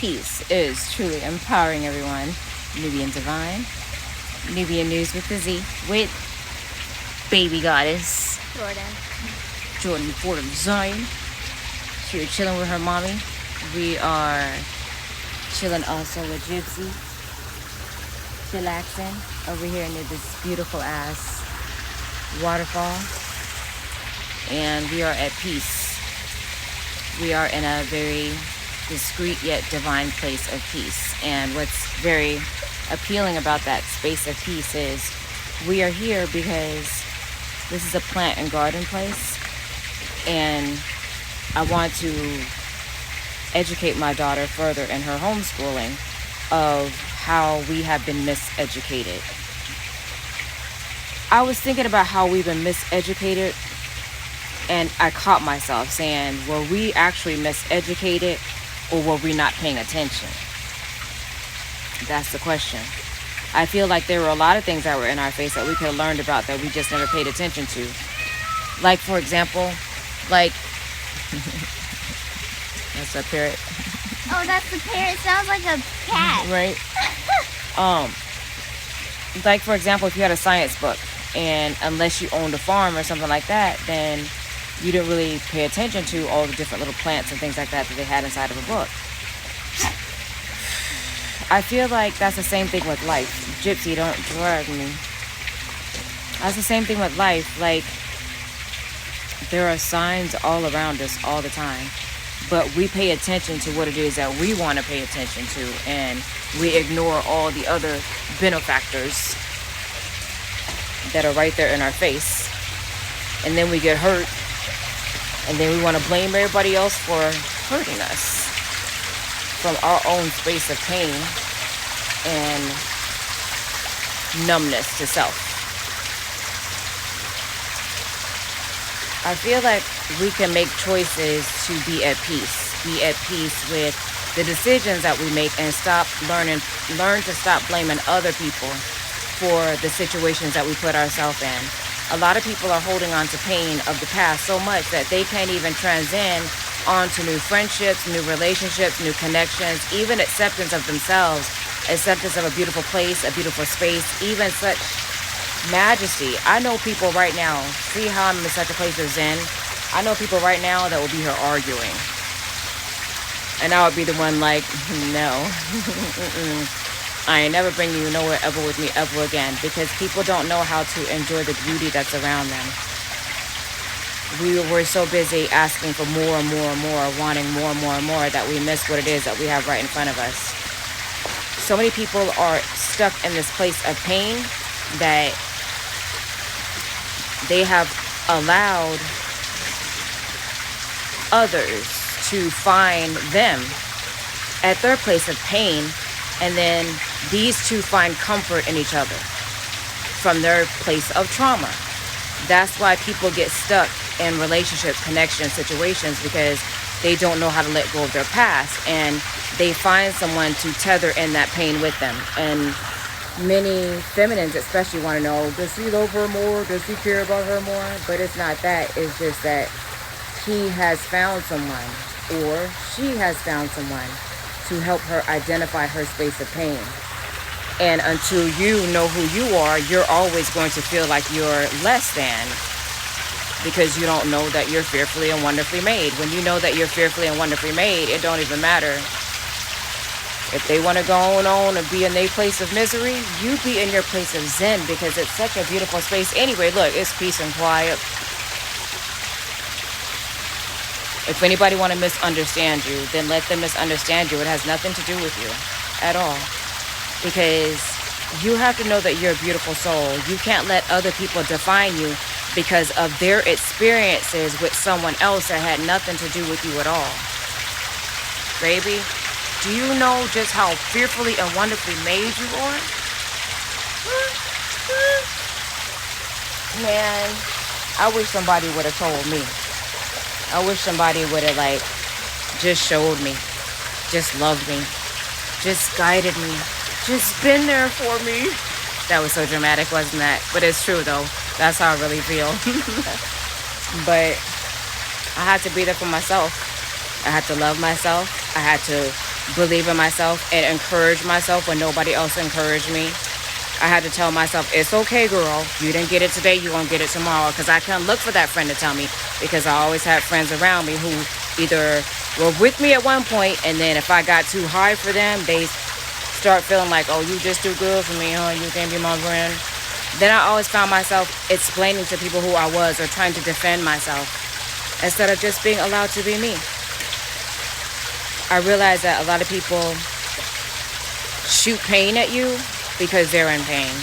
peace is truly empowering everyone. Nubian Divine, Nubian News with the Z, with Baby Goddess Jordan Fordham Zion. She's chilling with her mommy. We are chilling also with Gypsy, chillaxing over here near this beautiful ass waterfall. And we are at peace. We are in a very discreet yet divine place of peace. And what's very appealing about that space of peace is we are here because this is a plant and garden place. And I want to educate my daughter further in her homeschooling of how we have been miseducated. I was thinking about how we've been miseducated, and I caught myself saying, were we actually miseducated or were we not paying attention? That's the question. I feel like there were a lot of things that were in our face that we could have learned about that we just never paid attention to. Like, for example, like, that's a parrot. Oh, that's a parrot. Sounds like a cat. Right? Like, for example, if you had a science book, and unless you owned a farm or something like that, then you didn't really pay attention to all the different little plants and things like that they had inside of a book. I feel like that's the same thing with life. Gypsy, don't drag me. That's the same thing with life. Like, there are signs all around us all the time, but we pay attention to what it is that we want to pay attention to, and we ignore all the other benefactors that are right there in our face. And then we get hurt, and then we want to blame everybody else for hurting us from our own space of pain and numbness to self. I feel like we can make choices to be at peace with the decisions that we make, and learn to stop blaming other people for the situations that we put ourselves in. A lot of people are holding on to pain of the past so much that they can't even transcend onto new friendships, new relationships, new connections, even acceptance of themselves, acceptance of a beautiful place, a beautiful space, even such majesty. I know people right now, see how I'm in such a place of zen? I know people right now that will be here arguing. And I would be the one like, no. I ain't never bring you nowhere ever with me ever again, because people don't know how to enjoy the beauty that's around them. We were so busy asking for more and more and more, wanting more and more and more, that we miss what it is that we have right in front of us. So many people are stuck in this place of pain that they have allowed others to find them at their place of pain, and then these two find comfort in each other from their place of trauma. That's why people get stuck in relationships, connections, situations, because they don't know how to let go of their past, and they find someone to tether in that pain with them. And many feminines especially want to know, does he love her more? Does he care about her more? But it's not that. It's just that he has found someone, or she has found someone to help her identify her space of pain. And until you know who you are, you're always going to feel like you're less than, because you don't know that you're fearfully and wonderfully made. When you know that you're fearfully and wonderfully made, it don't even matter. If they want to go on and be in their place of misery, you be in your place of zen, because it's such a beautiful space. Anyway, look, it's peace and quiet. If anybody want to misunderstand you, then let them misunderstand you. It has nothing to do with you at all. Because you have to know that you're a beautiful soul. You can't let other people define you because of their experiences with someone else that had nothing to do with you at all. Baby, do you know just how fearfully and wonderfully made you are? Man, I wish somebody would have told me. I wish somebody would have, like, just showed me, just loved me, just guided me, just been there for me. That was so dramatic, wasn't that? But it's true, though. That's how I really feel. But I had to be there for myself. I had to love myself. I had to believe in myself and encourage myself when nobody else encouraged me. I had to tell myself, it's okay, girl. You didn't get it today, you're going to get it tomorrow. Because I couldn't look for that friend to tell me. Because I always had friends around me who either were with me at one point, and then if I got too high for them, they start feeling like, oh, you just too good for me, huh? You can't be my friend. Then I always found myself explaining to people who I was or trying to defend myself instead of just being allowed to be me. I realized that a lot of people shoot pain at you because they're in pain.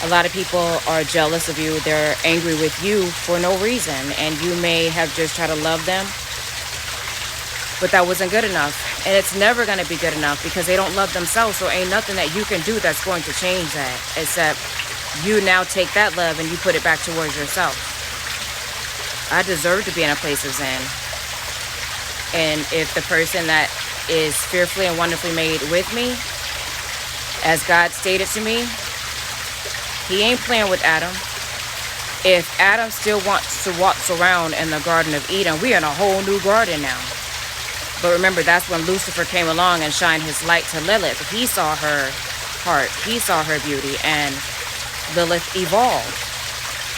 A lot of people are jealous of you. They're angry with you for no reason. And you may have just tried to love them, but that wasn't good enough. And it's never going to be good enough because they don't love themselves. So ain't nothing that you can do that's going to change that, except you now take that love and you put it back towards yourself. I deserve to be in a place of Zen. And if the person that is fearfully and wonderfully made with me, as God stated to me, he ain't playing with Adam. If Adam still wants to walk around in the Garden of Eden, we're in a whole new garden now. But remember, that's when Lucifer came along and shined his light to Lilith. He saw her heart. He saw her beauty, and Lilith evolved.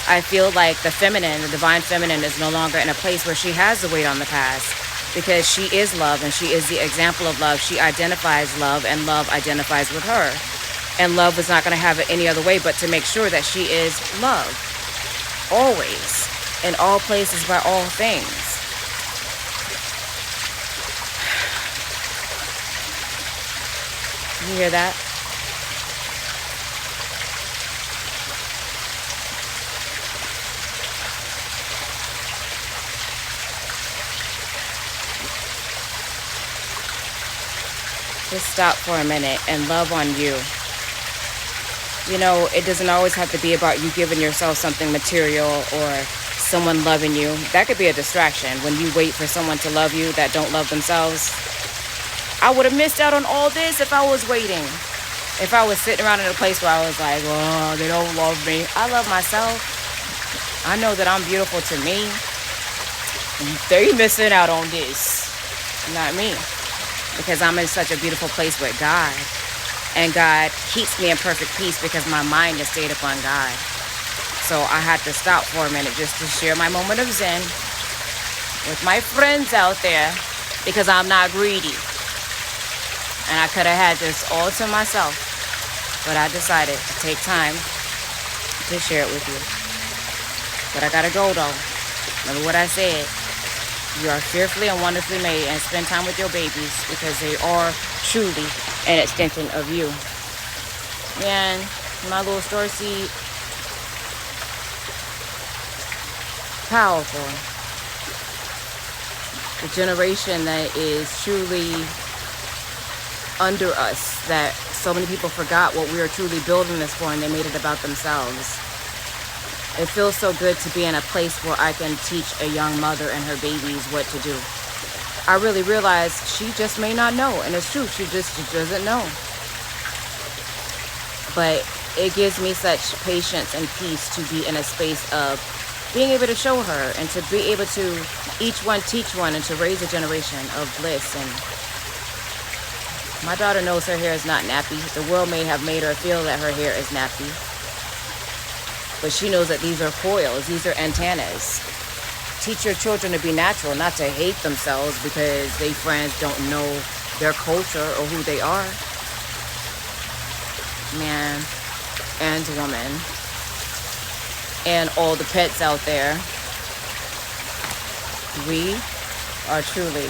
I feel like the feminine, the divine feminine, is no longer in a place where she has to wait on the past, because she is love and she is the example of love. She identifies love and love identifies with her. And love is not going to have it any other way but to make sure that she is love. Always. In all places, by all things. You hear that? Just stop for a minute and love on you. You know, it doesn't always have to be about you giving yourself something material or someone loving you. That could be a distraction when you wait for someone to love you that don't love themselves. I would have missed out on all this if I was waiting. If I was sitting around in a place where I was like, oh, they don't love me. I love myself. I know that I'm beautiful to me. They missing out on this. Not me. Because I'm in such a beautiful place with God. And God keeps me in perfect peace because my mind is stayed upon God. So I had to stop for a minute just to share my moment of Zen with my friends out there, because I'm not greedy. And I could have had this all to myself, but I decided to take time to share it with you. But I gotta go though. Remember what I said. You are fearfully and wonderfully made, and spend time with your babies because they are truly an extension of you. And my little star seed, powerful. The generation that is truly under us, that so many people forgot what we are truly building this for, and they made it about themselves. It feels so good to be in a place where I can teach a young mother and her babies what to do. I really realized she just may not know, and it's true, she just doesn't know. But it gives me such patience and peace to be in a space of being able to show her and to be able to each one teach one and to raise a generation of bliss. And my daughter knows her hair is not nappy. The world may have made her feel that her hair is nappy. But she knows that these are coils, these are antennas. Teach your children to be natural, not to hate themselves because their friends don't know their culture or who they are. Man and woman. And all the pets out there. We are truly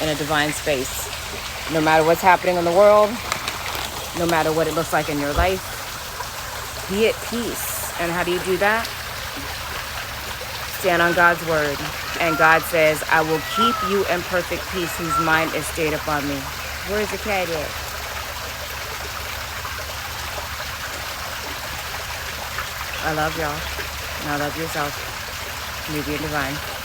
in a divine space. No matter what's happening in the world, no matter what it looks like in your life, be at peace. And how do you do that? Stand on God's word. And God says, I will keep you in perfect peace whose mind is stayed upon me. Where's the cat at? I love y'all. And I love yourself. Nubian Divine.